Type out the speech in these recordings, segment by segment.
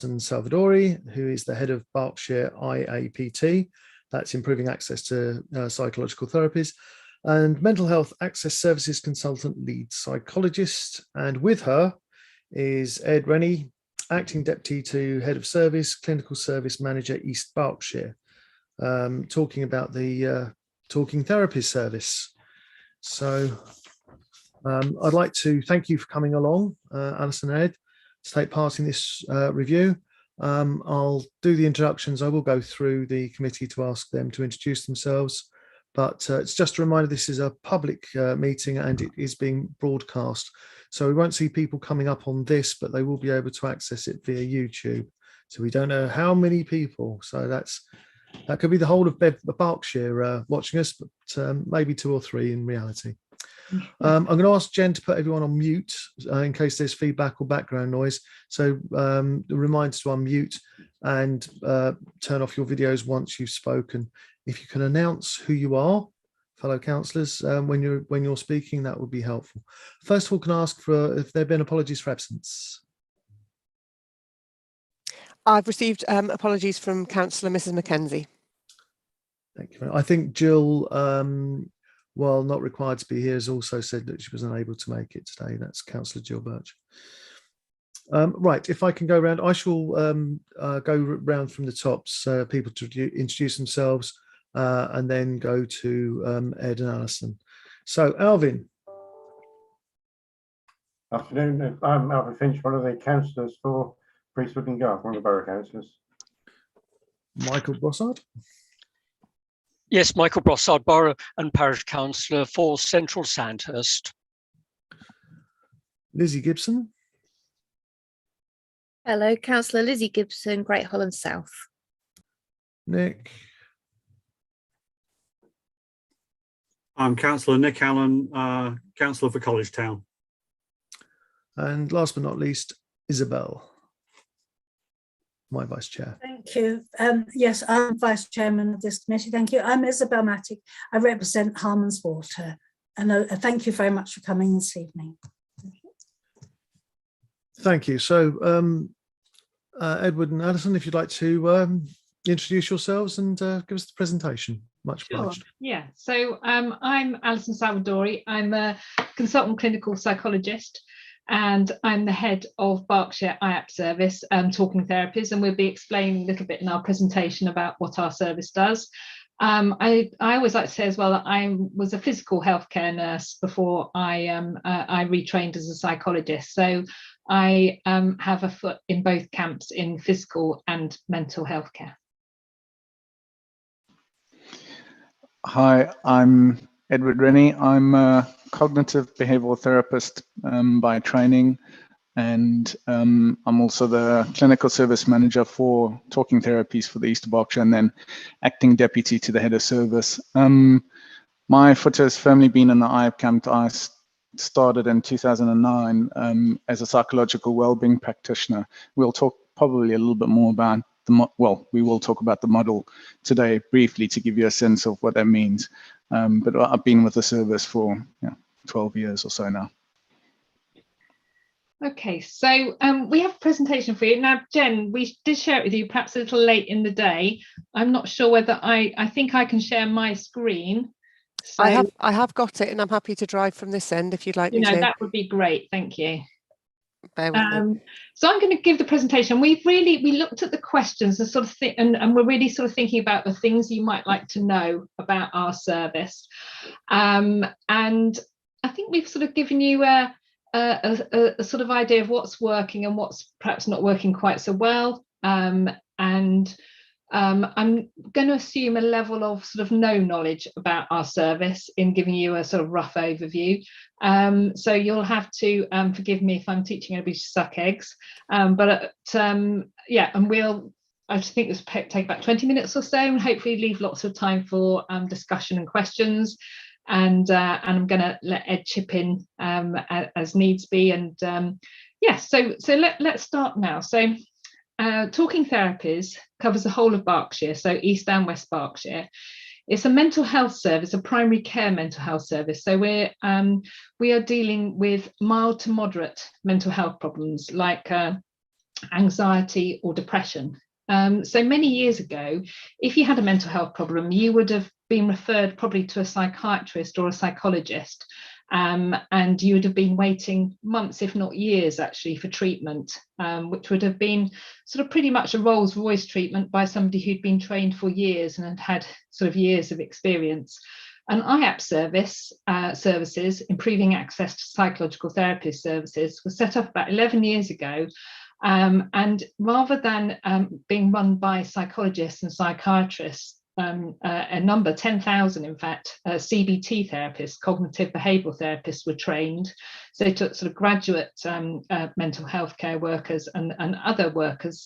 Salvadori, who is the head of Berkshire IAPT, that's improving access to psychological therapies, and mental health access services consultant lead psychologist. And with her is Ed Rennie, acting deputy to head of service, clinical service manager, East Berkshire, talking about the talking therapy service. So I'd like to thank you for coming along, Alison and Ed, to take part in this review. I'll do the introductions. I will go through the committee to ask them to introduce themselves, but it's just a reminder this is a public meeting and it is being broadcast. So we won't see people coming up on this, but they will be able to access it via YouTube. So we don't know how many people. So that could be the whole of Berkshire watching us, but maybe 2 or 3 in reality. I'm going to ask Jen to put everyone on mute in case there's feedback or background noise. So the reminder to unmute and turn off your videos once you've spoken. If you can announce who you are, fellow councillors, when you're speaking, that would be helpful. First of all, can I ask for if there have been apologies for absence? I've received apologies from Councillor Mrs. Mackenzie. Thank you. I think Jill, while not required to be here, has also said that she was unable to make it today. That's Councillor Jill Birch. Right, if I can go around, I shall go round from the top, so people to introduce themselves and then go to Ed and Alison. So, Alvin. Afternoon, I'm Alvin Finch, one of the councillors for Priestwood and Garth, one of the borough councillors. Michael Brossard. Yes, Michael Brossard, Borough and Parish Councillor for Central Sandhurst. Lizzie Gibson. Hello, Councillor Lizzie Gibson, Great Holland South. Nick. I'm Councillor Nick Allen, Councillor for College Town. And last but not least, Isabel, my Vice Chair. Thank you. Yes, I'm Vice Chairman of this committee. Thank you. I'm Isabel Mattick. I represent Harmons Water. And thank you very much for coming this evening. Thank you. So, Edward and Alison, if you'd like to introduce yourselves and give us the presentation. Much obliged. Sure. Yeah, so I'm Alison Salvadori. I'm a consultant clinical psychologist and I'm the head of Berkshire IAP service, Talking Therapies, and we'll be explaining a little bit in our presentation about what our service does. I always like to say as well that I was a physical healthcare nurse before I retrained as a psychologist. So I have a foot in both camps in physical and mental health care. Hi, I'm Edward Rennie. I'm a cognitive behavioral therapist by training, and I'm also the clinical service manager for Talking Therapies for the East Berkshire, and then acting deputy to the head of service. My foot has firmly been in the IAP camp. I started in 2009 as a psychological wellbeing practitioner. We'll talk probably a little bit more about we will talk about the model today briefly to give you a sense of what that means. But I've been with the service for 12 years or so now. Okay, so we have a presentation for you. Now, Jen, we did share it with you perhaps a little late in the day. I'm not sure whether I think I can share my screen. So, I have got it, and I'm happy to drive from this end if you'd like me to. That would be great. Thank you. Bear with me. So I'm going to give the presentation. We looked at the questions and sort of and we're really sort of thinking about the things you might like to know about our service. And I think we've sort of given you a sort of idea of what's working and what's perhaps not working quite so well. And I'm going to assume a level of sort of no knowledge about our service in giving you a sort of rough overview. So you'll have to forgive me if I'm teaching everybody to suck eggs. Yeah, and I just think this will take about 20 minutes or so, and hopefully leave lots of time for discussion and questions. And I'm going to let Ed chip in as needs be. And yeah, so let's start now. So Talking Therapies covers the whole of Berkshire, so East and West Berkshire. It's a mental health service, a primary care mental health service. So we are dealing with mild to moderate mental health problems like anxiety or depression. So many years ago, if you had a mental health problem, you would have been referred probably to a psychiatrist or a psychologist, and you would have been waiting months, if not years, actually, for treatment, which would have been sort of pretty much a Rolls Royce treatment by somebody who'd been trained for years and had sort of years of experience. An IAP services, improving access to psychological therapist services, was set up about 11 years ago. And rather than being run by psychologists and psychiatrists, a number, 10,000 in fact, CBT therapists, cognitive behavioural therapists, were trained. So they took sort of graduate mental health care workers and other workers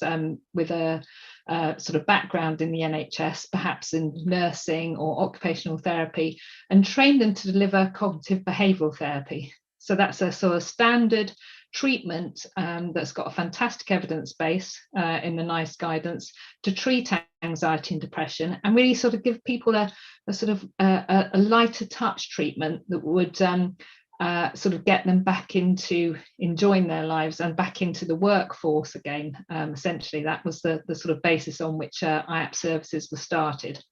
with a sort of background in the NHS, perhaps in nursing or occupational therapy, and trained them to deliver cognitive behavioural therapy. So that's a sort of standard treatment that's got a fantastic evidence base in the NICE guidance to treat anxiety and depression, and really sort of give people a sort of a lighter touch treatment that would sort of get them back into enjoying their lives and back into the workforce again. Essentially, that was the sort of basis on which IAP services were started.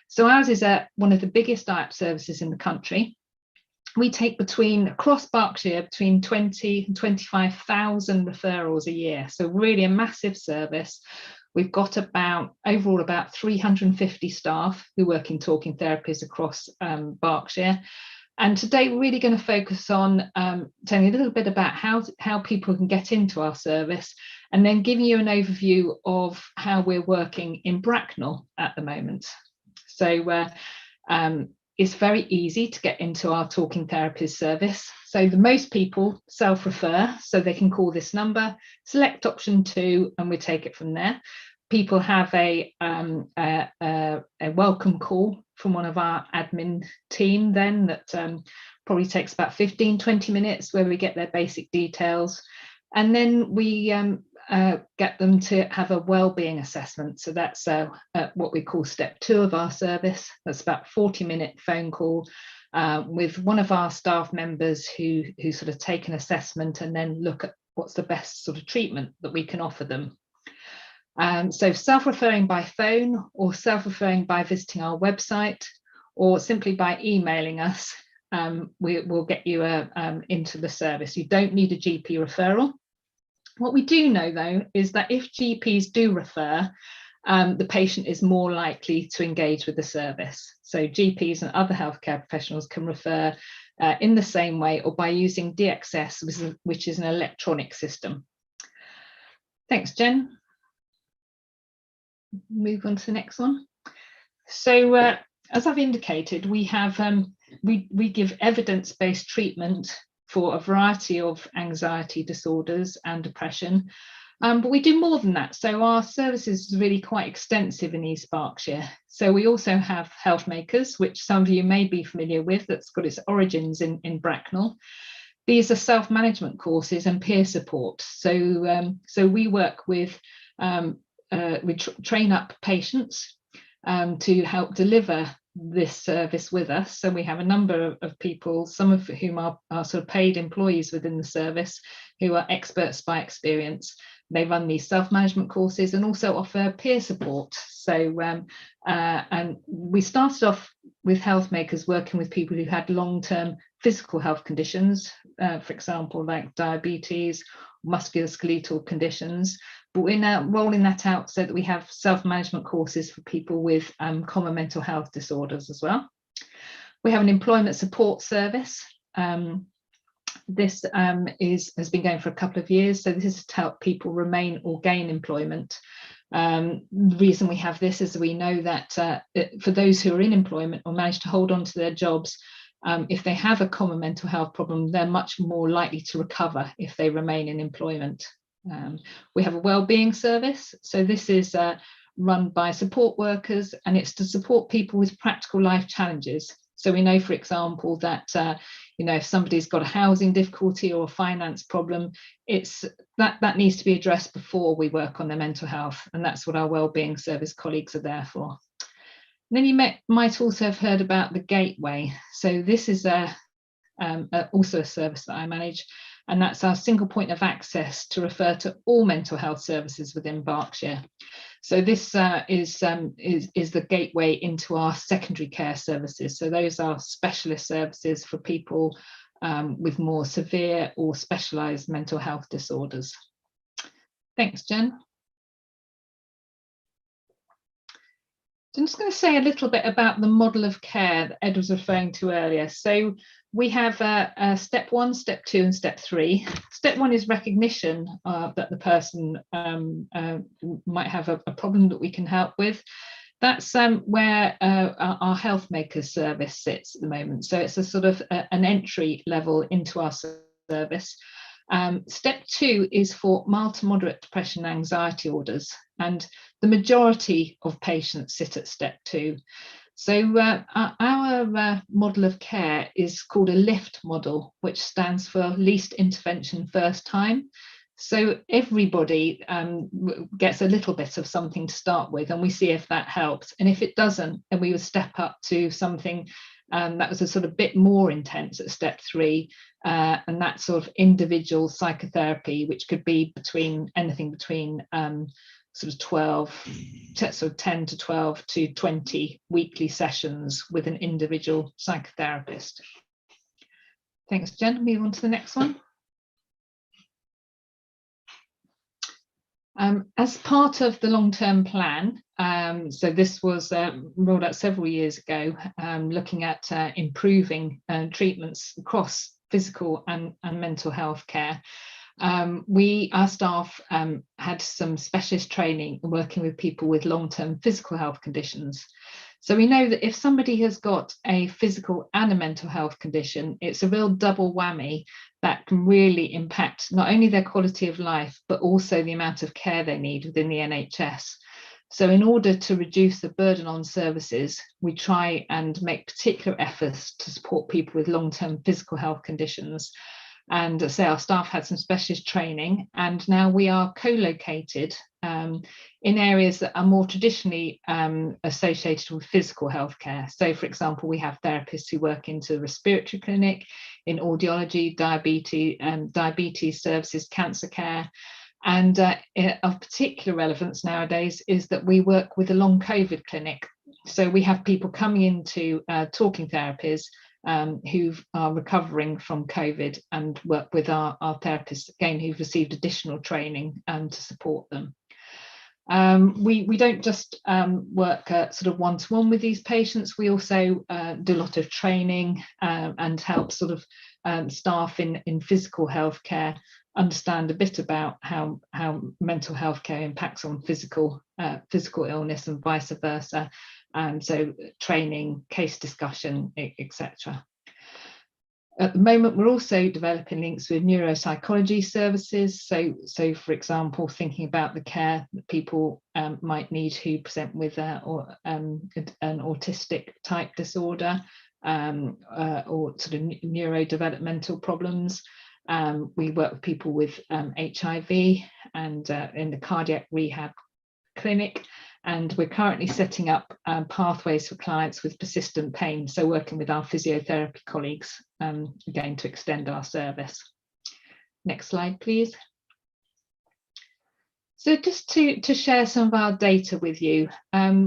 So ours is one of the biggest IAP services in the country. We take across Berkshire, between 20 and 25,000 referrals a year. So really a massive service. We've got overall about 350 staff who work in talking therapies across Berkshire. And today we're really going to focus on telling you a little bit about how people can get into our service, and then giving you an overview of how we're working in Bracknell at the moment. So it's very easy to get into our talking therapies service. So most people self-refer, so they can call this number, select option 2, and we take it from there. People have a welcome call from one of our admin team then that probably takes about 15-20 minutes, where we get their basic details, and then we get them to have a well-being assessment. So that's what we call step 2 of our service. That's about a 40-minute phone call with one of our staff members who sort of take an assessment and then look at what's the best sort of treatment that we can offer them. So self-referring by phone, or self-referring by visiting our website, or simply by emailing us, we'll get you into the service. You don't need a GP referral. What we do know, though, is that if GPs do refer, the patient is more likely to engage with the service. So GPs and other healthcare professionals can refer in the same way, or by using DXS, which is an electronic system. Thanks, Jen. Move on to the next one. So as I've indicated, we have we give evidence-based treatment for a variety of anxiety disorders and depression, but we do more than that. So our service is really quite extensive in East Berkshire. So we also have Health Makers, which some of you may be familiar with, that's got its origins in Bracknell. These are self-management courses and peer support. So we work with we train up patients to help deliver this service with us. So we have a number of people, some of whom are sort of paid employees within the service, who are experts by experience. They run these self-management courses and also offer peer support. So and we started off with Health Makers working with people who had long-term physical health conditions, for example, like diabetes, musculoskeletal conditions. But we're now rolling that out so that we have self-management courses for people with common mental health disorders as well. We have an employment support service. This has been going for a couple of years. So this is to help people remain or gain employment. The reason we have this is we know that for those who are in employment or manage to hold on to their jobs, if they have a common mental health problem, they're much more likely to recover if they remain in employment. We have a wellbeing service. So this is run by support workers, and it's to support people with practical life challenges. So we know, for example, that if somebody's got a housing difficulty or a finance problem, it's that needs to be addressed before we work on their mental health, and that's what our wellbeing service colleagues are there for. And then you might also have heard about the Gateway. So this is also a service that I manage, and that's our single point of access to refer to all mental health services within Berkshire. So this is the gateway into our secondary care services. So those are specialist services for people with more severe or specialised mental health disorders. Thanks, Jen. So I'm just going to say a little bit about the model of care that Ed was referring to earlier. So we have step 1, step 2 and step 3. Step 1 is recognition that the person might have a problem that we can help with. That's where our health makers service sits at the moment. So it's a sort of an entry level into our service. Step 2 is for mild to moderate depression and anxiety orders, and the majority of patients sit at step 2. So our model of care is called a LIFT model, which stands for least intervention first time. So everybody gets a little bit of something to start with, and we see if that helps. And if it doesn't, then we would step up to something that was a sort of bit more intense at step 3, and that sort of individual psychotherapy, which could be anything between sort of 10 to 12 to 20 weekly sessions with an individual psychotherapist. Thanks, Jen. Move on to the next one. As part of the long-term plan, so this was rolled out several years ago, looking at improving treatments across physical and mental health care. Our staff had some specialist training working with people with long-term physical health conditions. So we know that if somebody has got a physical and a mental health condition, it's a real double whammy that can really impact not only their quality of life, but also the amount of care they need within the NHS. So in order to reduce the burden on services, we try and make particular efforts to support people with long-term physical health conditions. And say our staff had some specialist training, and now we are co-located in areas that are more traditionally associated with physical healthcare. So, for example, we have therapists who work into the respiratory clinic, in audiology, diabetes services, cancer care. And of particular relevance nowadays is that we work with a long COVID clinic. So we have people coming into talking therapies who are recovering from COVID, and work with our therapists, again, who've received additional training to support them. We don't just work sort of one-to-one with these patients. We also do a lot of training and help sort of staff in physical healthcare understand a bit about how mental health care impacts on physical illness and vice versa. And so training, case discussion, etc. At the moment, we're also developing links with neuropsychology services. So for example, thinking about the care that people might need who present with an autistic type disorder or sort of neurodevelopmental problems. We work with people with HIV and in the cardiac rehab clinic. And we're currently setting up pathways for clients with persistent pain. So working with our physiotherapy colleagues, again, to extend our service. Next slide, please. So just to share some of our data with you,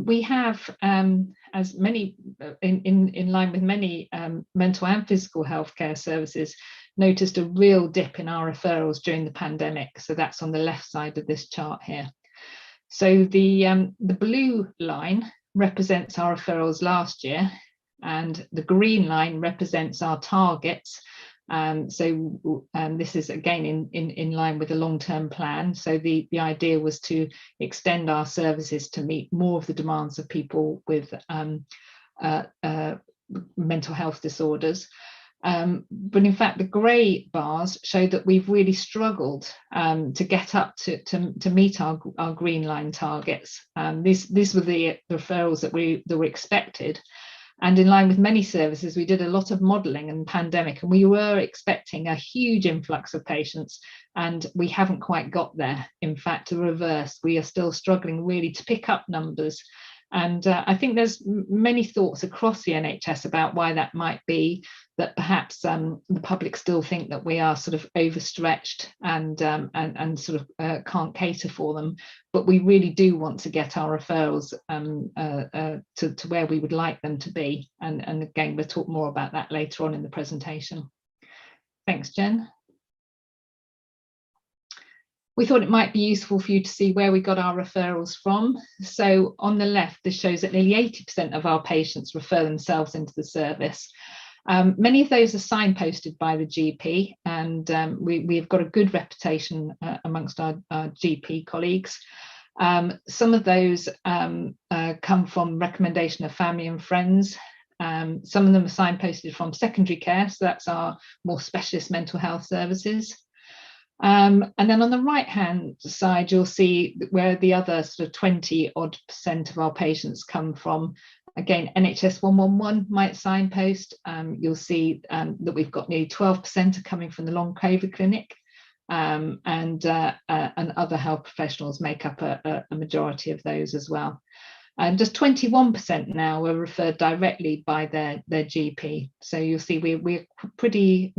we have, as many, in line with many mental and physical healthcare services, noticed a real dip in our referrals during the pandemic. So that's on the left side of this chart here. So the blue line represents our referrals last year, and the green line represents our targets. This is again in line with the long-term plan. So the idea was to extend our services to meet more of the demands of people with mental health disorders. But in fact, the grey bars show that we've really struggled to get up to meet our green line targets. These were the referrals that were expected. And in line with many services, we did a lot of modelling in the pandemic, and we were expecting a huge influx of patients, and we haven't quite got there. In fact, the reverse, we are still struggling really to pick up numbers. And I think there's many thoughts across the NHS about why that might be, that perhaps the public still think that we are sort of overstretched and sort of can't cater for them. But we really do want to get our referrals to where we would like them to be. And again, we'll talk more about that later on in the presentation. Thanks, Jen. We thought it might be useful for you to see where we got our referrals from. So on the left, this shows that nearly 80% of our patients refer themselves into the service. Many of those are signposted by the GP, and we've got a good reputation amongst our GP colleagues. Some of those come from recommendation of family and friends. Some of them are signposted from secondary care, so that's our more specialist mental health services. And then on the right hand side, you'll see where the other sort of 20% of our patients come from. Again, NHS 111 might signpost. You'll see that we've got nearly 12% are coming from the long COVID clinic, and other health professionals make up a majority of those as well. And just 21% now are referred directly by their GP. So you'll see we're pretty,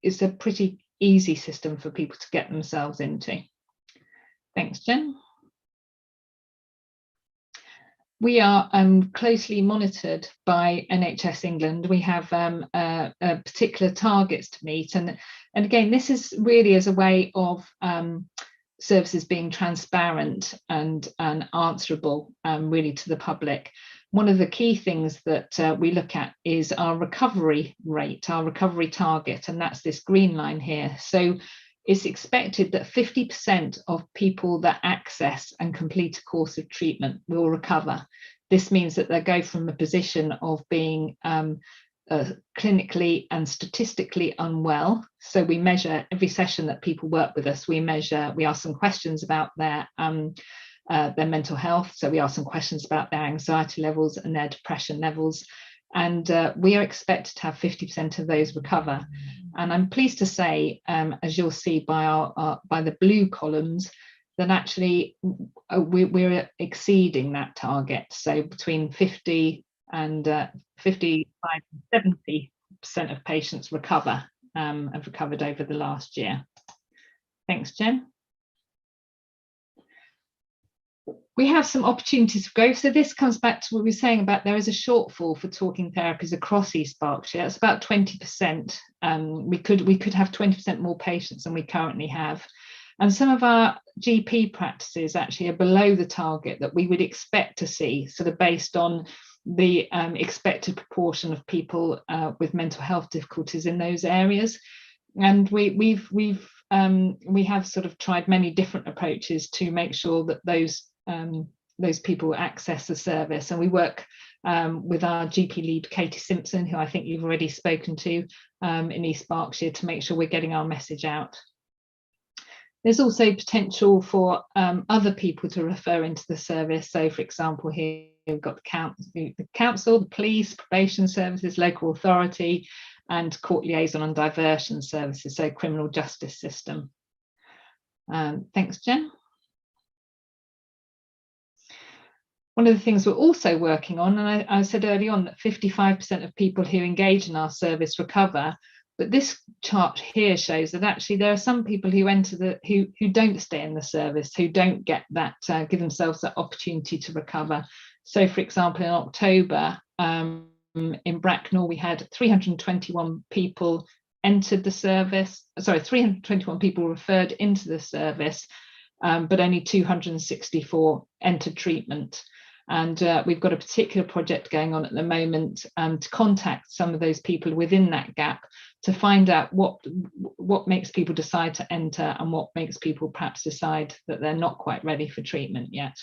it's a pretty easy system for people to get themselves into. Thanks, Jen. We are closely monitored by NHS England. We have particular targets to meet, and again, this is really as a way of services being transparent and answerable really to the public. One of the key things that we look at is our recovery rate, our recovery target, and that's this green line here. So it's expected that 50% of people that access and complete a course of treatment will recover. This means that they go from a position of being clinically and statistically unwell. So we measure every session that people work with us. We ask some questions about their mental health. So we ask some questions about their anxiety levels and their depression levels. And we are expected to have 50% of those recover. And I'm pleased to say, as you'll see by the blue columns, that actually we're exceeding that target. So between 50 and 55 and 70% of patients recover, have recovered over the last year. Thanks, Jen. We have some opportunities for growth. So this comes back to what we were saying about there is a shortfall for talking therapies across East Berkshire. It's about 20%. We could have 20% more patients than we currently have. And some of our GP practices actually are below the target that we would expect to see, sort of based on the expected proportion of people with mental health difficulties in those areas. And we have sort of tried many different approaches to make sure that those people access the service, and we work with our GP lead Katie Simpson, who I think you've already spoken to in East Berkshire, to make sure we're getting our message out. There's also potential for other people to refer into the service. So for example, here we've got the council, the police, probation services, local authority, and court liaison and diversion services, so criminal justice system. Thanks, Jen. One of the things we're also working on, and I said early on that 55% of people who engage in our service recover, but this chart here shows that actually there are some people who enter who don't stay in the service, who don't get that, give themselves that opportunity to recover. So for example, in October, in Bracknell, we had 321 people entered the service, 321 people referred into the service, but only 264 entered treatment. And we've got a particular project going on at the moment to contact some of those people within that gap to find out what makes people decide to enter and what makes people perhaps decide that they're not quite ready for treatment yet.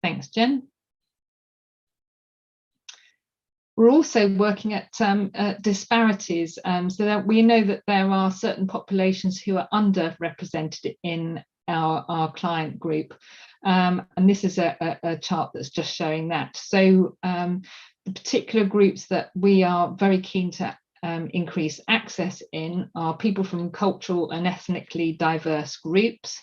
Thanks, Jen. We're also working at disparities, so that we know that there are certain populations who are underrepresented in our client group. And this is a chart that's just showing that. So the particular groups that we are very keen to increase access in are people from cultural and ethnically diverse groups,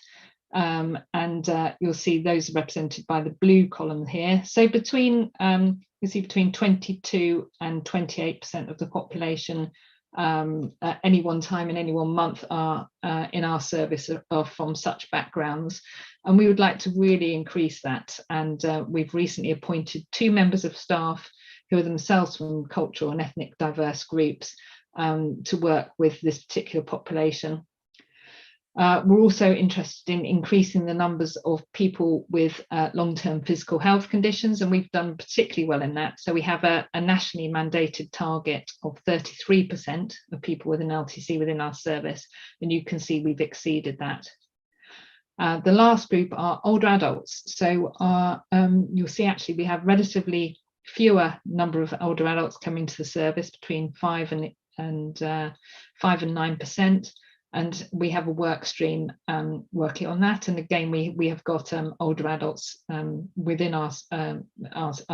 And you'll see those are represented by the blue column here. So between you see between 22 and 28% of the population at any one time in any one month are in our service are from such backgrounds, and we would like to really increase that. And we've recently appointed 2 members of staff who are themselves from cultural and ethnic diverse groups to work with this particular population. We're also interested in increasing the numbers of people with long-term physical health conditions, and we've done particularly well in that. So we have a nationally mandated target of 33% of people with an LTC within our service, and you can see we've exceeded that. The last group are older adults. So you'll see actually we have relatively fewer number of older adults coming to the service, between 5 and 9%. And we have a work stream working on that. And again, we have got older adults within our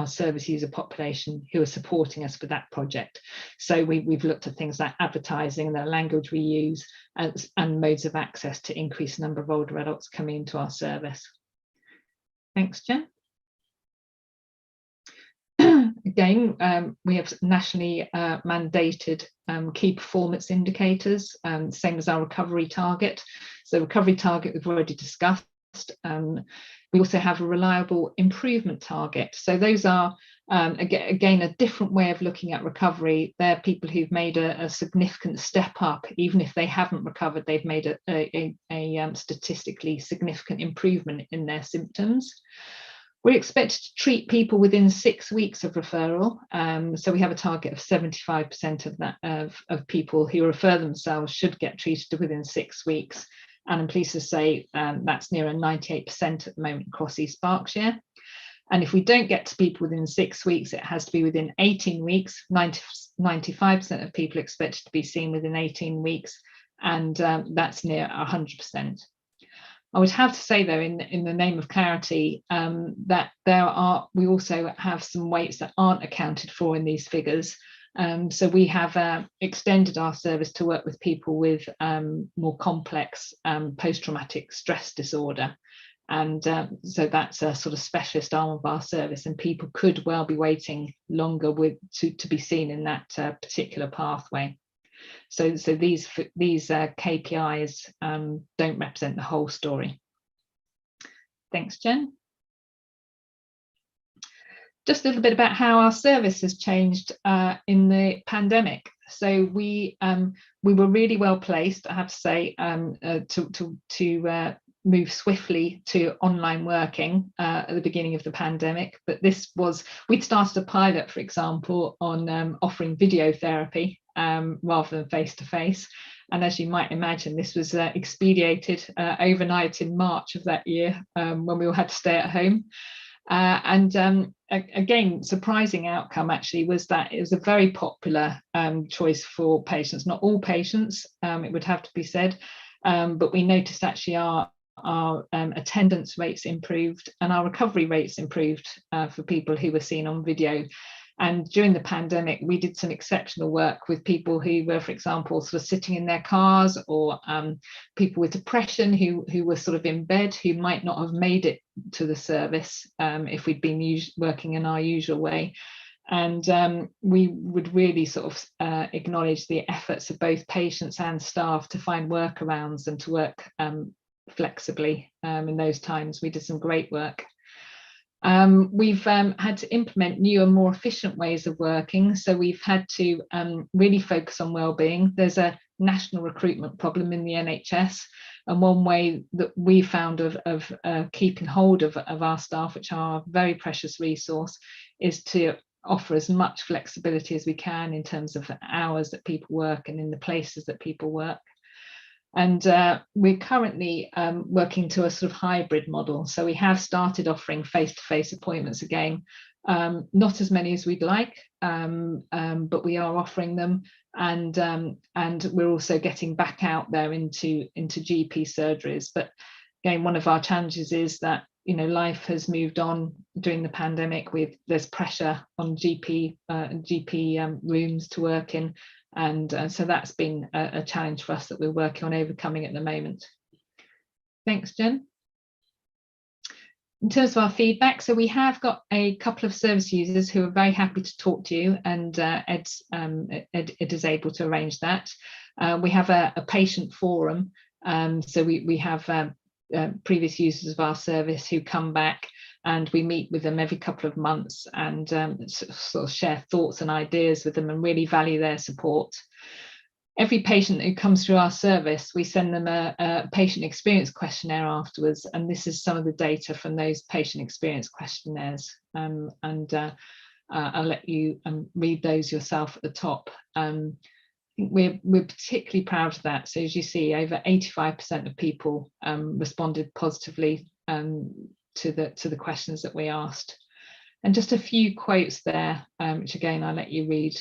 service user population who are supporting us with that project. So we've looked at things like advertising, the language we use, and modes of access to increase the number of older adults coming into our service. Thanks, Jen. Again, we have nationally mandated key performance indicators, same as our recovery target. So recovery target we've already discussed. We also have a reliable improvement target. So those are, again, a different way of looking at recovery. They're people who've made a significant step up. Even if they haven't recovered, they've made a statistically significant improvement in their symptoms. We're expected to treat people within 6 weeks of referral. So we have a target of 75% of that of people who refer themselves should get treated within 6 weeks. And I'm pleased to say that's nearer 98% at the moment across East Berkshire. And if we don't get to people within 6 weeks, it has to be within 18 weeks. 95% of people expected to be seen within 18 weeks, and that's near 100%. I would have to say, though, in the name of clarity, that we also have some weights that aren't accounted for in these figures. So we have extended our service to work with people with more complex post-traumatic stress disorder. And so that's a sort of specialist arm of our service, and people could well be waiting longer to be seen in that particular pathway. So these KPIs don't represent the whole story. Thanks, Jen. Just a little bit about how our service has changed in the pandemic. So we were really well placed, I have to say, to move swiftly to online working at the beginning of the pandemic. But we'd started a pilot, for example, on offering video therapy rather than face-to-face. And as you might imagine, this was expedited overnight in March of that year when we all had to stay at home. Again, surprising outcome actually was that it was a very popular choice for patients. Not all patients, it would have to be said, but we noticed actually our attendance rates improved and our recovery rates improved for people who were seen on video. And during the pandemic, we did some exceptional work with people who were, for example, sort of sitting in their cars, or people with depression who were sort of in bed, who might not have made it to the service if we'd been working in our usual way. And we would really sort of acknowledge the efforts of both patients and staff to find workarounds and to work flexibly in those times. We did some great work. We've had to implement new and more efficient ways of working. So we've had to really focus on wellbeing. There's a national recruitment problem in the NHS. And one way that we found of keeping hold of our staff, which are a very precious resource, is to offer as much flexibility as we can in terms of the hours that people work and in the places that people work. And we're currently working to a sort of hybrid model. So we have started offering face-to-face appointments again, not as many as we'd like, but we are offering them. And we're also getting back out there into GP surgeries. But again, one of our challenges is that, you know, life has moved on during the pandemic. There's pressure on GP rooms to work in. And so that's been a challenge for us that we're working on overcoming at the moment. Thanks, Jen. In terms of our feedback, so we have got a couple of service users who are very happy to talk to you, and Ed is able to arrange that. We have a patient forum, so we have previous users of our service who come back, and we meet with them every couple of months and sort of share thoughts and ideas with them and really value their support. Every patient who comes through our service, we send them a patient experience questionnaire afterwards, and this is some of the data from those patient experience questionnaires. I'll let you read those yourself at the top. We're particularly proud of that. So as you see, over 85% of people responded positively to the questions that we asked. And just a few quotes there, which again, I'll let you read.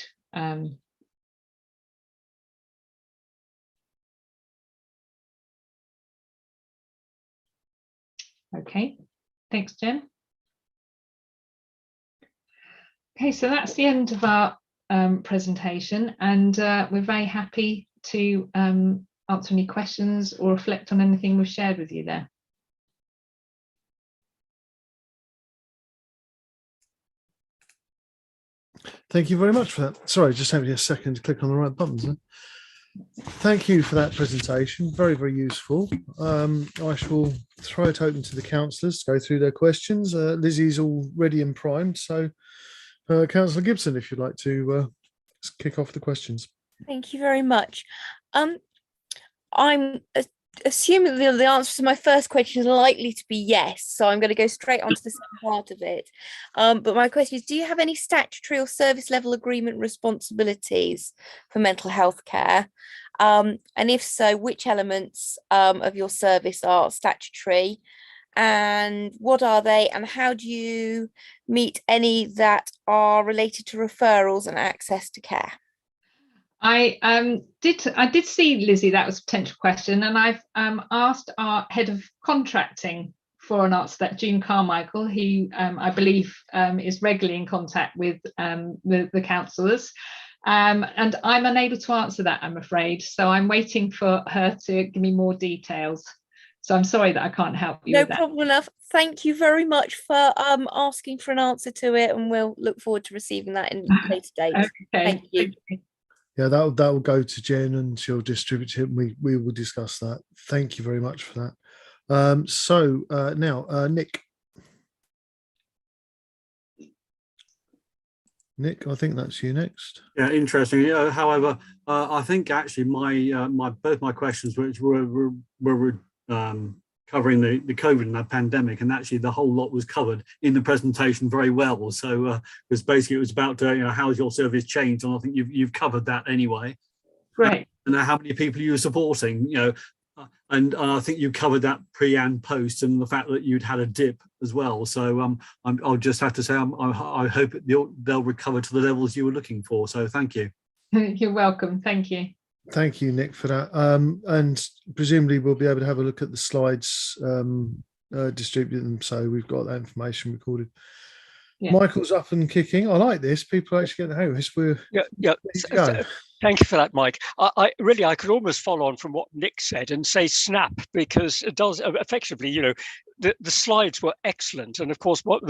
Okay, thanks, Jen. Okay, so that's the end of our presentation, and we're very happy to answer any questions or reflect on anything we've shared with you there. Thank you very much for that. Sorry, just having a second to click on the right buttons. Thank you for that presentation. Very, very useful. I shall throw it open to the councillors to go through their questions. Lizzie's all ready and primed. So, Councillor Gibson, if you'd like to kick off the questions. Thank you very much. I'm assuming the answer to my first question is likely to be yes, so I'm going to go straight on to the second part of it. But my question is, do you have any statutory or service level agreement responsibilities for mental health care? And if so, which elements of your service are statutory, and what are they, and how do you meet any that are related to referrals and access to care? I did see, Lizzie, that was a potential question, and I've asked our head of contracting for an answer, that June Carmichael, who I believe is regularly in contact with the councillors, and I'm unable to answer that, I'm afraid. So I'm waiting for her to give me more details. So I'm sorry that I can't help you. No with that. problem enough. Thank you very much for asking for an answer to it, and we'll look forward to receiving that in later date. Okay. Thank you. Yeah, that will go to Jen, and she'll distribute it, and we will discuss that. Thank you very much for that. Now, Nick, I think that's you next. Yeah, interesting. Yeah, however, I think actually both my questions, which were covering the COVID and the pandemic, and actually the whole lot was covered in the presentation very well. So because basically it was about how's your service changed, and I think you've covered that anyway. Great. And how many people you're supporting, and I think you covered that pre and post, and the fact that you'd had a dip as well. So I'll just have to say I hope they'll recover to the levels you were looking for. So thank you. You're welcome. Thank you. Thank you, Nick, for that. And presumably we'll be able to have a look at the slides, distribute them, so we've got that information recorded. Yeah. Michael's up and kicking. I like this. People actually get the hang of this. Yeah. Thank you for that, Mike. I could almost follow on from what Nick said and say snap, because it does effectively, the slides were excellent. And of course, one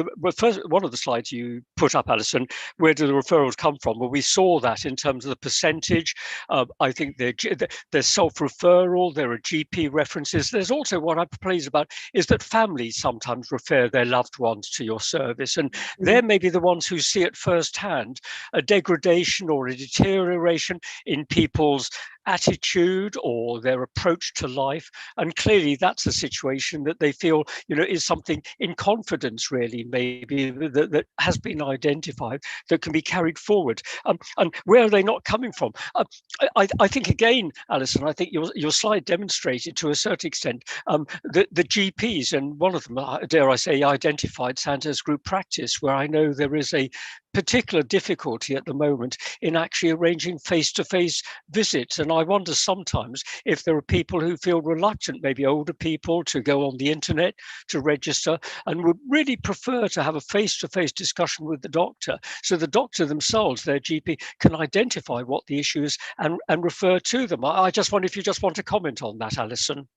of the slides you put up, Alison, where do the referrals come from? Well, we saw that in terms of the percentage. I think there's self-referral, there are GP references. There's also what I'm pleased about is that families sometimes refer their loved ones to your service. And they're maybe the ones who see it firsthand, a degradation or a deterioration in people's attitude or their approach to life, and clearly that's a situation that they feel is something in confidence, really, maybe that has been identified, that can be carried forward. And where are they not coming from? I think again, Alison, I think your slide demonstrated to a certain extent the GPs, and one of them, dare I say, identified Santa's group practice, where I know there is a particular difficulty at the moment in actually arranging face-to-face visits. And I wonder sometimes if there are people who feel reluctant, maybe older people, to go on the internet to register, and would really prefer to have a face-to-face discussion with the doctor, so the doctor themselves, their GP, can identify what the issue is and refer to them. I just wonder if you just want to comment on that, Alison.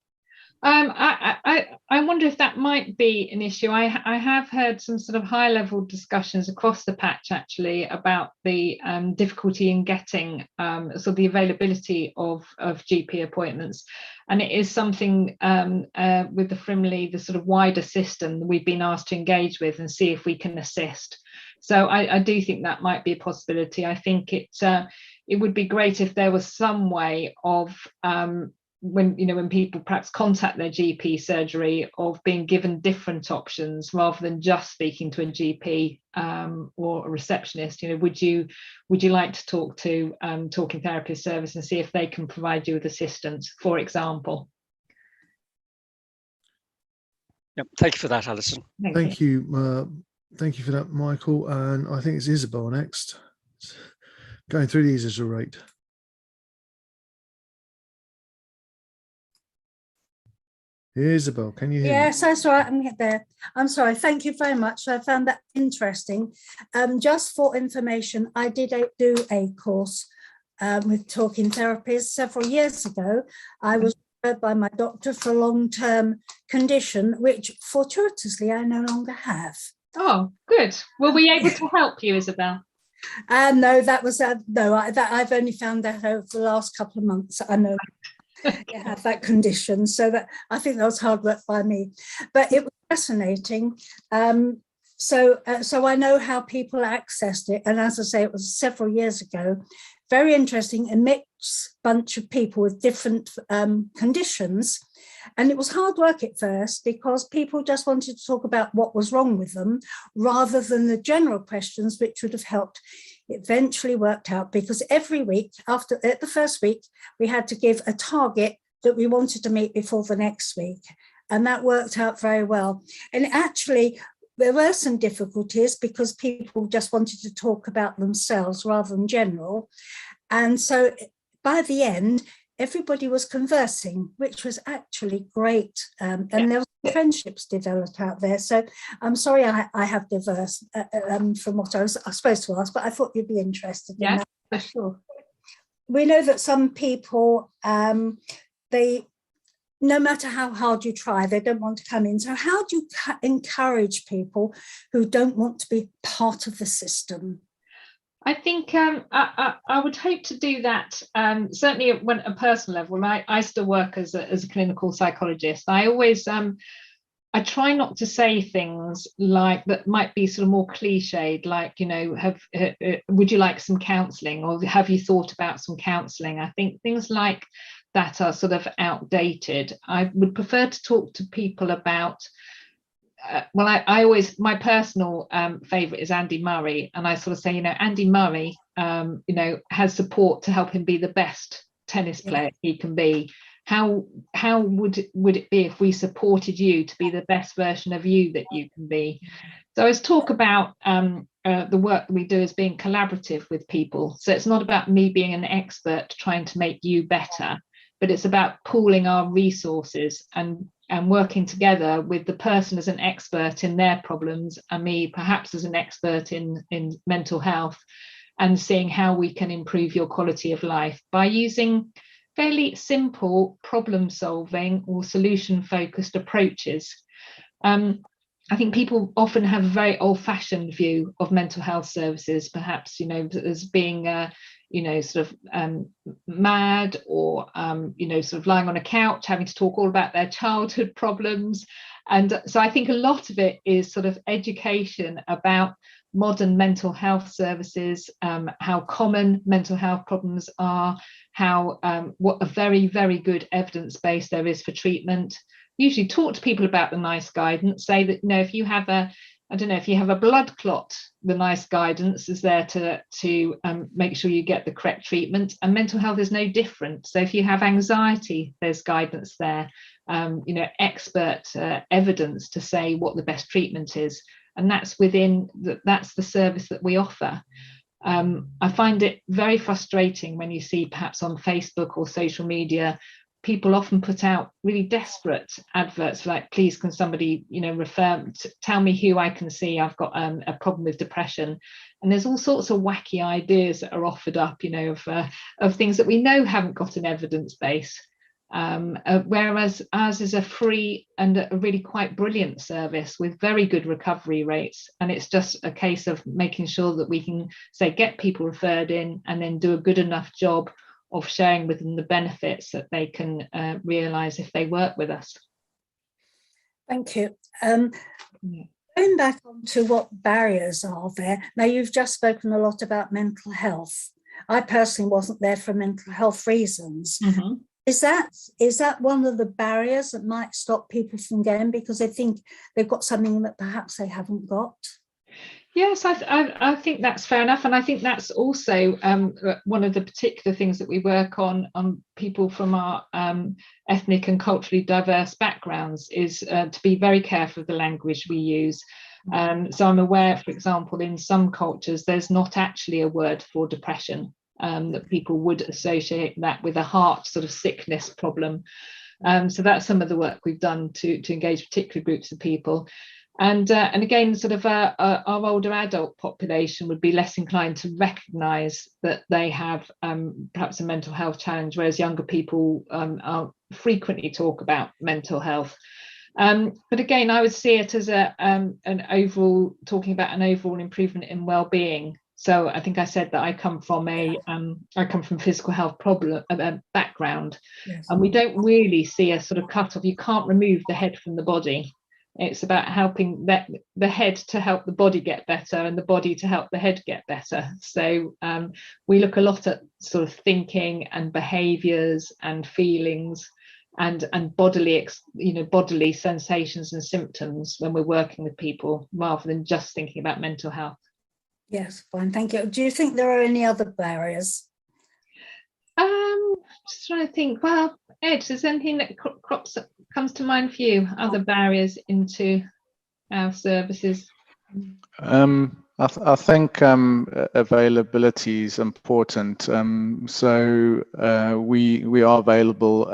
I wonder if that might be an issue. I have heard some sort of high level discussions across the patch actually about the difficulty in getting sort of the availability of GP appointments, and it is something with the Frimley, the sort of wider system that we've been asked to engage with and see if we can assist. So I do think that might be a possibility. I think it would be great if there was some way of when people perhaps contact their GP surgery, of being given different options rather than just speaking to a GP or a receptionist. Would you like to talk to Talking Therapist Service and see if they can provide you with assistance, for example? Yep. Thank you for that, Alison. Thank you. Thank you for that, Michael. And I think it's Isabel next. Going through these as a rate. Isabel, can you hear me? Yes, that's right. I'm there. I'm sorry. Thank you very much. I found that interesting. Just for information, I did do a course with Talking Therapists several years ago. I was referred by my doctor for a long-term condition, which fortuitously I no longer have. Oh, good. Were we able to help you, Isabel? No, that was I've only found that over the last couple of months. I know. You have that condition, so that I think that was hard work by me, but it was fascinating. So I know how people accessed it, and as I say, it was several years ago. Very interesting, a mixed bunch of people with different conditions, and it was hard work at first because people just wanted to talk about what was wrong with them rather than the general questions which would have helped. It eventually worked out because every week at the first week, we had to give a target that we wanted to meet before the next week. And that worked out very well. And actually, there were some difficulties because people just wanted to talk about themselves rather than general. And so by the end, everybody was conversing, which was actually great. And there were friendships developed out there. So I'm sorry I have diverse from what I was supposed to ask, but I thought you'd be interested in that. For sure. We know that some people, they, no matter how hard you try, they don't want to come in. So how do you encourage people who don't want to be part of the system? I think I would hope to do that, certainly at a personal level. I still work as a clinical psychologist. I always, I try not to say things like that might be sort of more cliched, like, would you like some counselling, or have you thought about some counselling? I think things like that are sort of outdated. I would prefer to talk to people about, I always, my personal favourite is Andy Murray, and I sort of say, Andy Murray, has support to help him be the best tennis player he can be. How would it be if we supported you to be the best version of you that you can be? So I always talk about the work that we do as being collaborative with people. So it's not about me being an expert trying to make you better, but it's about pooling our resources and working together with the person as an expert in their problems and me perhaps as an expert in mental health, and seeing how we can improve your quality of life by using fairly simple problem solving or solution focused approaches. I think people often have a very old fashioned view of mental health services, perhaps, as being sort of mad, or sort of lying on a couch having to talk all about their childhood problems. And so I think a lot of it is sort of education about modern mental health services, how common mental health problems are, how what a very, very good evidence base there is for treatment. Usually talk to people about the NICE guidance, say that, if you have a blood clot, the NICE guidance is there to make sure you get the correct treatment, and mental health is no different. So if you have anxiety, there's guidance there, expert evidence to say what the best treatment is, and that's that's the service that we offer. I find it very frustrating when you see perhaps on Facebook or social media, people often put out really desperate adverts like, please can somebody tell me who I can see, I've got a problem with depression. And there's all sorts of wacky ideas that are offered up, of things that we know haven't got an evidence base. Whereas ours is a free and a really quite brilliant service with very good recovery rates. And it's just a case of making sure that we can, say, get people referred in and then do a good enough job of sharing with them the benefits that they can realise if they work with us. Thank you. Going back on to what barriers are there. Now, you've just spoken a lot about mental health. I personally wasn't there for mental health reasons. Mm-hmm. Is that one of the barriers that might stop people from going because they think they've got something that perhaps they haven't got? Yes, I think that's fair enough. And I think that's also one of the particular things that we work on people from our ethnic and culturally diverse backgrounds is to be very careful of the language we use. So I'm aware, for example, in some cultures, there's not actually a word for depression, that people would associate that with a heart sort of sickness problem. So that's some of the work we've done to engage particular groups of people. And again, sort of our older adult population would be less inclined to recognise that they have perhaps a mental health challenge, whereas younger people frequently talk about mental health. But again, I would see it as an overall, talking about an overall improvement in well-being. So I think I said that I come from physical health background, yes. And we don't really see a sort of cut off. You can't remove the head from the body. It's about helping the head to help the body get better and the body to help the head get better. So we look a lot at sort of thinking and behaviours and feelings and bodily sensations and symptoms when we're working with people, rather than just thinking about mental health. Yes, fine, thank you. Do you think there are any other barriers? Just trying to think. Well, Ed, is there anything that comes to mind for you? Other barriers into our services? I think availability is important. So we are available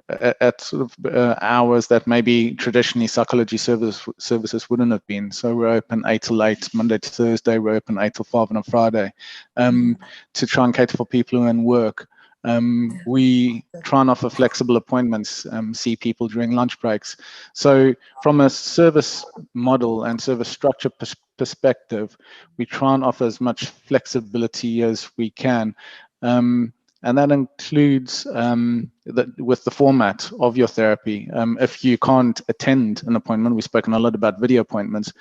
at sort of hours that maybe traditionally psychology services wouldn't have been. So we're open 8 till 8 Monday to Thursday. We're open 8 till 5 on a Friday, to try and cater for people who are in work. We try and offer flexible appointments, see people during lunch breaks. So from a service model and service structure perspective, we try and offer as much flexibility as we can. And that includes with the format of your therapy. If you can't attend an appointment, we've spoken a lot about video appointments.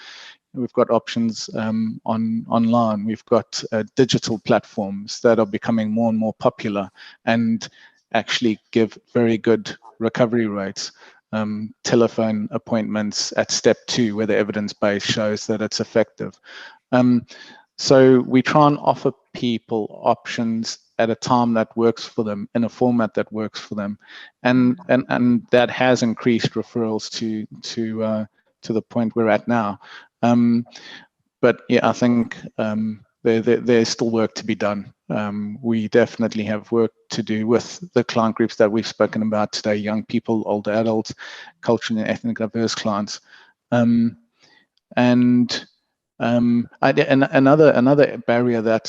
We've got options online. We've got digital platforms that are becoming more and more popular and actually give very good recovery rates. Telephone appointments at step 2, where the evidence base shows that it's effective. So we try and offer people options at a time that works for them, in a format that works for them, and that has increased referrals to the point we're at now. But yeah, I think there's still work to be done. We definitely have work to do with the client groups that we've spoken about today: young people, older adults, culturally and ethnically diverse clients. Another barrier that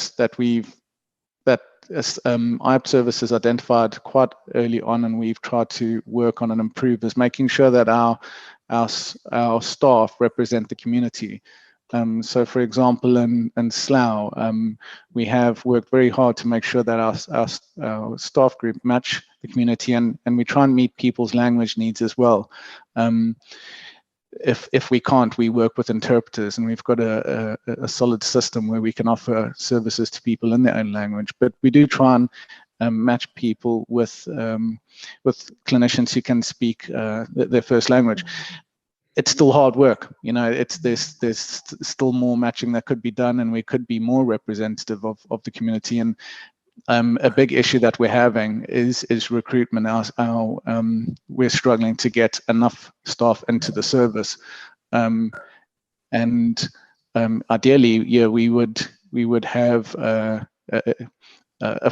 IAP services identified quite early on, and we've tried to work on and improve, is making sure that our staff represent the community. So, for example, in Slough, we have worked very hard to make sure that our staff group match the community, and we try and meet people's language needs as well. If we can't, we work with interpreters, and we've got a solid system where we can offer services to people in their own language. But we do try and match people with clinicians who can speak their first language. It's still hard work, you know. There's still more matching that could be done, and we could be more representative of the community. And a big issue that we're having is recruitment. We're struggling to get enough staff into the service, and ideally, yeah, we would have a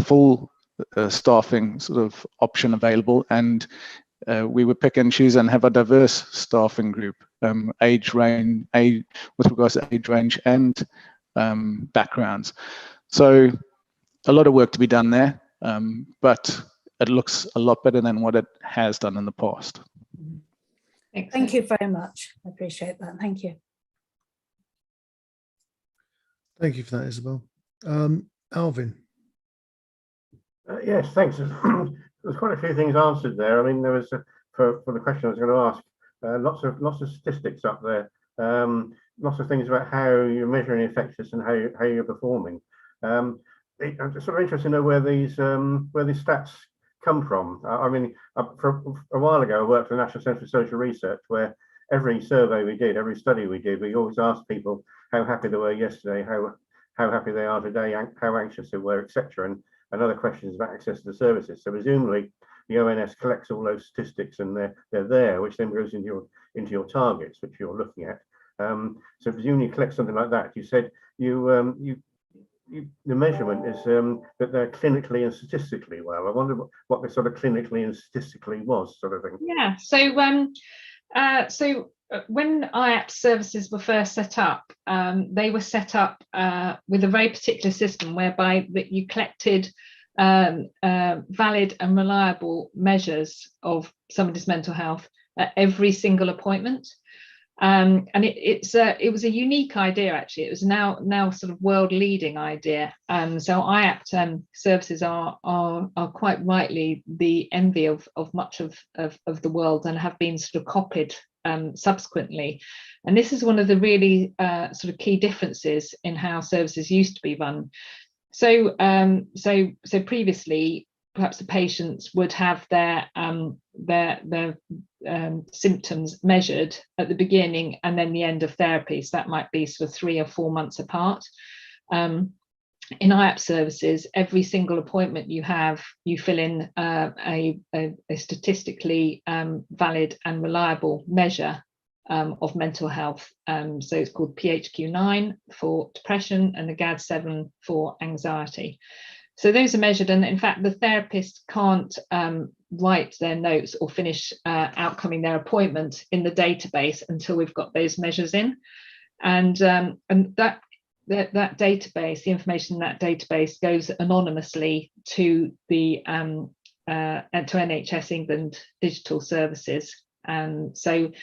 full staffing sort of option available, and we would pick and choose and have a diverse staffing group, age range, with regards to age range and backgrounds. So a lot of work to be done there, but it looks a lot better than what it has done in the past. Thank you very much. I appreciate that. Thank you. Thank you for that, Isabel. Alvin. Yes, thanks. There's quite a few things answered there. I mean, there was for the question I was going to ask, lots of statistics up there, lots of things about how you're measuring effectiveness and how you're performing. I'm just sort of interested to know where these stats come from. I mean, for a while ago, I worked for the National Centre for Social Research, where every survey we did, every study we did, we always asked people how happy they were yesterday, how happy they are today, how anxious they were, etc. And other questions about access to the services. So presumably the ONS collects all those statistics and they're there, which then goes into your targets, which you're looking at. So presumably you collect something like that. You said the measurement is that they're clinically and statistically well. I wonder what the sort of clinically and statistically was, sort of thing. Yeah. So when IAPT services were first set up, they were set up with a very particular system whereby that you collected valid and reliable measures of somebody's mental health at every single appointment. And it was a unique idea, actually. It was now sort of world leading idea. So IAPT services are quite rightly the envy of much of the world and have been sort of copied subsequently. And this is one of the really sort of key differences in how services used to be run. So previously, perhaps the patients would have their symptoms measured at the beginning and then the end of therapy. So that might be sort of 3 or 4 months apart. In IAPT services, every single appointment you have, you fill in a statistically valid and reliable measure of mental health. So it's called PHQ-9 for depression and the GAD-7 for anxiety. So those are measured, and in fact, the therapist can't write their notes or finish outcoming their appointment in the database until we've got those measures in, and that database, the information in that database, goes anonymously to the to NHS England digital services, and so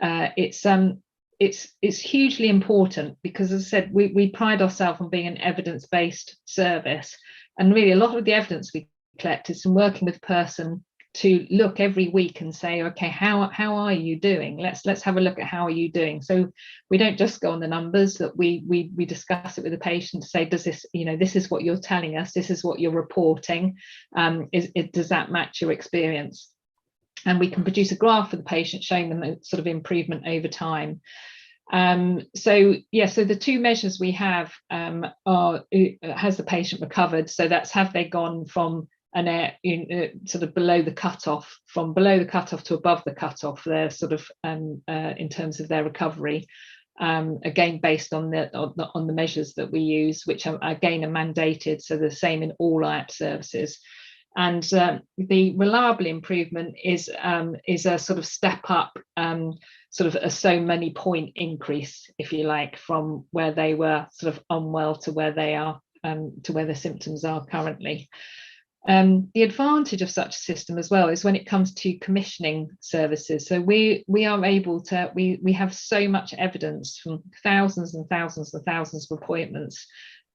it's hugely important because, as I said, we pride ourselves on being an evidence-based service. And really, a lot of the evidence we collect is from working with a person to look every week and say, okay, how are you doing? Let's have a look at how are you doing. So we don't just go on the numbers, that we discuss it with the patient to say, does this, this is what you're telling us, this is what you're reporting, does that match your experience? And we can produce a graph for the patient showing them a sort of improvement over time. So the two measures we have are, has the patient recovered? So that's, have they gone from sort of below the cutoff, from below the cutoff to above the cutoff? They're sort of in terms of their recovery, again based on the measures that we use, which are again are mandated, so the same in all IAPT services. And the reliable improvement is a sort of step up, sort of a so many point increase, if you like, from where they were sort of unwell to where they are, to where the symptoms are currently. The advantage of such a system as well is when it comes to commissioning services. So we are able to, we have so much evidence from thousands and thousands and thousands of appointments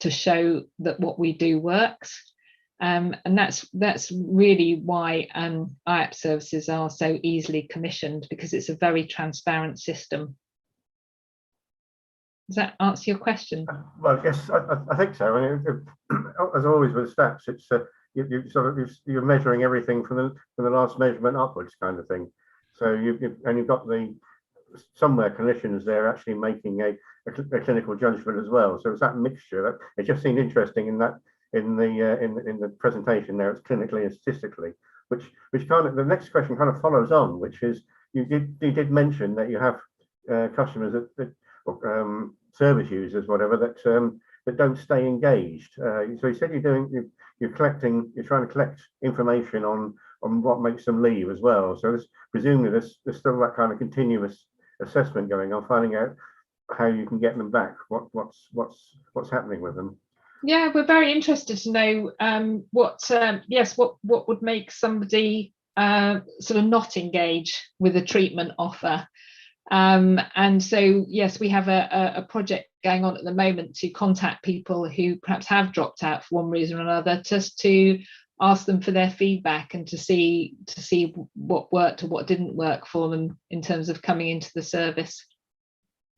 to show that what we do works. And that's really why IAPT services are so easily commissioned, because it's a very transparent system. Does that answer your question? Well, yes, I think so. I mean, as always with stats, it's you're measuring everything from the last measurement upwards, kind of thing. So you've got somewhere clinicians there actually making a clinical judgment as well. So it's that mixture that it just seemed interesting in that. In the presentation there, it's clinically and statistically, which kind of, the next question kind of follows on, which is you did mention that you have customers that service users, whatever, that don't stay engaged. So you said you're trying to collect information on what makes them leave as well. So presumably there's still that kind of continuous assessment going on, finding out how you can get them back, what's happening with them. Yeah, we're very interested to know what would make somebody sort of not engage with a treatment offer. And so, yes, we have a project going on at the moment to contact people who perhaps have dropped out for one reason or another, just to ask them for their feedback and to see what worked or what didn't work for them in terms of coming into the service.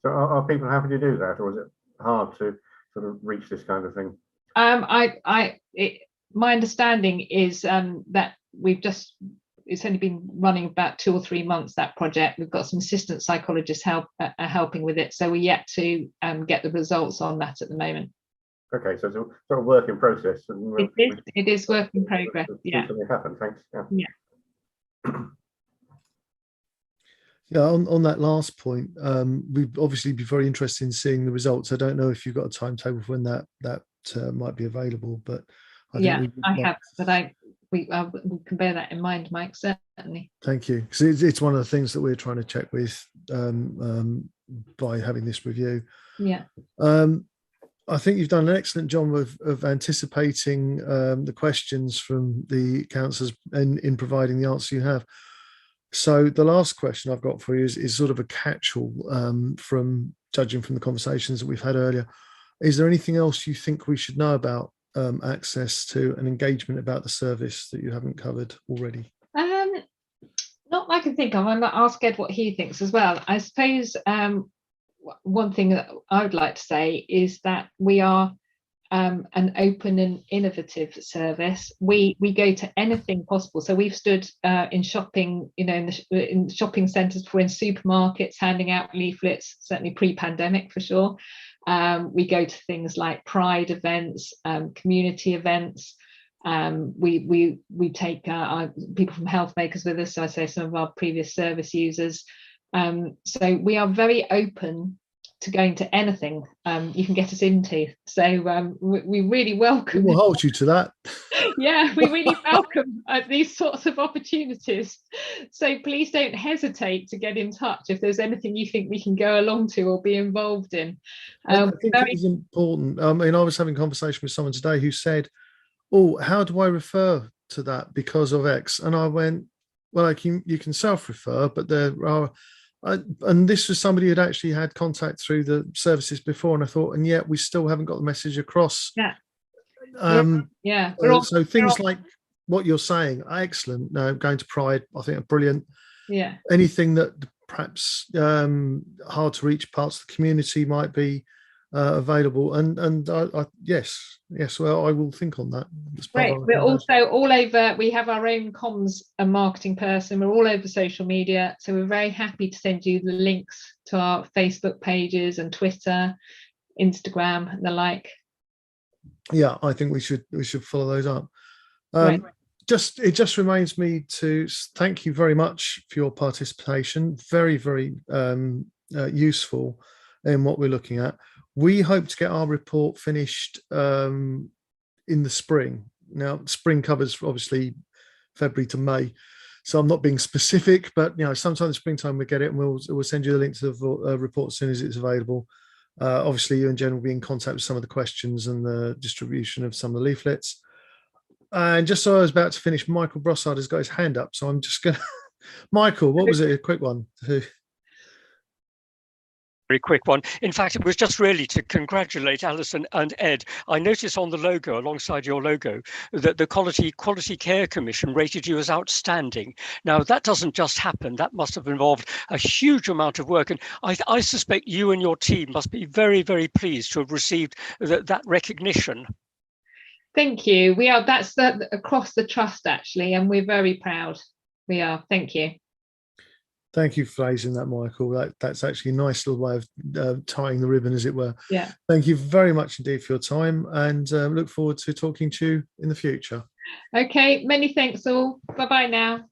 So are people happy to do that, or is it hard to sort of reach this kind of thing? My understanding is that it's only been running about 2 or 3 months, that project. We've got some assistant psychologists helping with it, so we're yet to get the results on that at the moment. Okay, so it's a sort of work in process. And it is work in progress. Yeah. Happen. Thanks. Yeah. Yeah, on that last point, we'd obviously be very interested in seeing the results. I don't know if you've got a timetable for when that might be available, but I have, but we can bear that in mind, Mike, certainly. Thank you. Because it's one of the things that we're trying to check with by having this review. Yeah. I think you've done an excellent job of anticipating the questions from the counsellors in providing the answer you have. So the last question I've got for you is sort of a catch-all from judging from the conversations that we've had earlier. Is there anything else you think we should know about access to and engagement about the service that you haven't covered already? Not that I can think of. I'm going to ask Ed what he thinks as well. I suppose one thing that I would like to say is that we are an open and innovative service. We go to anything possible. So we've stood in shopping, in shopping centres before, in supermarkets, handing out leaflets, certainly pre-pandemic for sure. We go to things like Pride events, community events. We take people from health makers with us. So I say some of our previous service users. So we are very open to going to anything you can get us into. So we really welcome. We'll hold you to that. Yeah, we really welcome these sorts of opportunities. So please don't hesitate to get in touch if there's anything you think we can go along to or be involved in. I think it's important. I mean, I was having a conversation with someone today who said, "Oh, how do I refer to that because of X?" And I went, "Well, you can self-refer, but there are." And this was somebody who'd actually had contact through the services before, and I thought, and yet we still haven't got the message across. Yeah. So things like what you're saying, excellent. Going to Pride, I think, are brilliant. Yeah. Anything that perhaps hard to reach parts of the community might be available, and yes, well, I will think on that. Great. We're also all over. We have our own comms and marketing person. We're all over social media, so we're very happy to send you the links to our Facebook pages and Twitter, Instagram, and the like. Yeah, I think we should follow those up. Right. It just reminds me to thank you very much for your participation. Very, very useful in what we're looking at. We hope to get our report finished in the spring. Now, spring covers obviously February to May, so I'm not being specific, but sometime in the springtime we get it, and we'll send you the link to the report as soon as it's available. Obviously, you and Jen will be in contact with some of the questions and the distribution of some of the leaflets. And just so I was about to finish, Michael Brossard has got his hand up, so I'm just going to... Michael, what was it? A quick one. Very quick one. In fact, it was just really to congratulate Alison and Ed. I noticed on the logo, alongside your logo, that the Quality Care Commission rated you as outstanding. Now, that doesn't just happen. That must have involved a huge amount of work. And I suspect you and your team must be very, very pleased to have received that recognition. Thank you. We are. That's across the trust, actually, and we're very proud. We are. Thank you. Thank you for raising that, Michael. That's actually a nice little way of tying the ribbon, as it were. Yeah. Thank you very much indeed for your time, and look forward to talking to you in the future. Okay. Many thanks all. Bye-bye now.